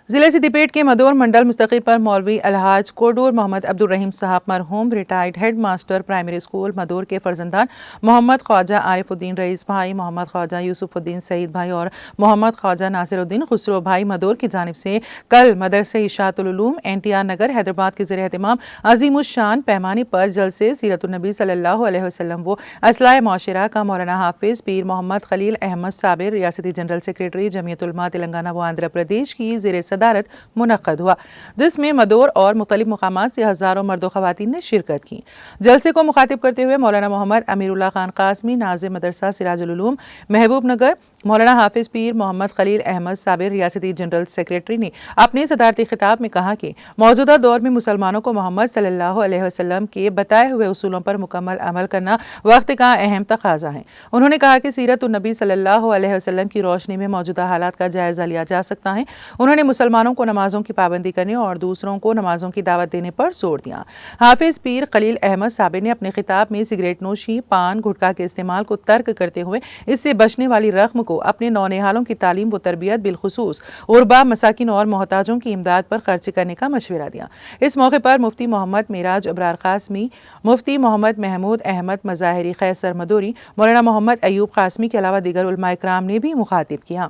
ضلع سدیپیٹ کے مدور منڈل مستقل پر مولوی الحاج کوڈور محمد عبدالرحیم صاحب مرحوم retired headmaster primary school Madur کے فرزندان محمد خواجہ عارف الدین رئیس بھائی، محمد خواجہ یوسف الدین سعید بھائی اور محمد خواجہ ناصر الدین خسرو بھائی مدور کی جانب سے کل مدرسہ اشاعت العلوم NTR نگر حیدرآباد کے زیر اہتمام عظیم الشان پیمانے پر جلسے سیرت النبی صلی اللہ علیہ وسلم و اصلاح معاشرہ کا مولانا حافظ پیر محمد خلیل احمد صابر ریاستی جنرل سیکریٹری جمعیت علماء تلنگانہ و آندھرا پردیش کی زیر صدارت منعقد ہوا، جس میں مدور اور مختلف مقامات سے ہزاروں مرد و خواتین نے شرکت کی۔ جلسے کو مخاطب کرتے ہوئے مولانا محمد امیر اللہ خان قاسمی ناظم مدرسہ سراج العلوم محبوب نگر، مولانا حافظ پیر محمد خلیل احمد صابر ریاستی جنرل سیکریٹری نے اپنے صدارتی خطاب میں کہا کہ موجودہ دور میں مسلمانوں کو محمد صلی اللہ علیہ وسلم کے بتائے ہوئے اصولوں پر مکمل عمل کرنا وقت کا اہم تقاضا ہے۔ انہوں نے کہا کہ سیرت النبی صلی اللہ علیہ وسلم کی روشنی میں موجودہ حالات کا جائزہ لیا جا سکتا ہے۔ انہوں نے مسلمانوں کو نمازوں کی پابندی کرنے اور دوسروں کو نمازوں کی دعوت دینے پر زور دیا۔ حافظ پیر خلیل احمد صابر نے اپنے خطاب میں سگریٹ نوشی، پان، گٹکا کے استعمال کو ترک کرتے ہوئے اس سے بچنے والی رقم کو اپنے نونہالوں کی تعلیم و تربیت بالخصوص غربا، مساکین اور محتاجوں کی امداد پر خرچ کرنے کا مشورہ دیا۔ اس موقع پر مفتی محمد معراج ابرار قاسمی، مفتی محمد محمود احمد مظاہری قیصر مدوری، مولانا محمد ایوب قاسمی کے علاوہ دیگر علماء کرام نے بھی مخاطب کیا۔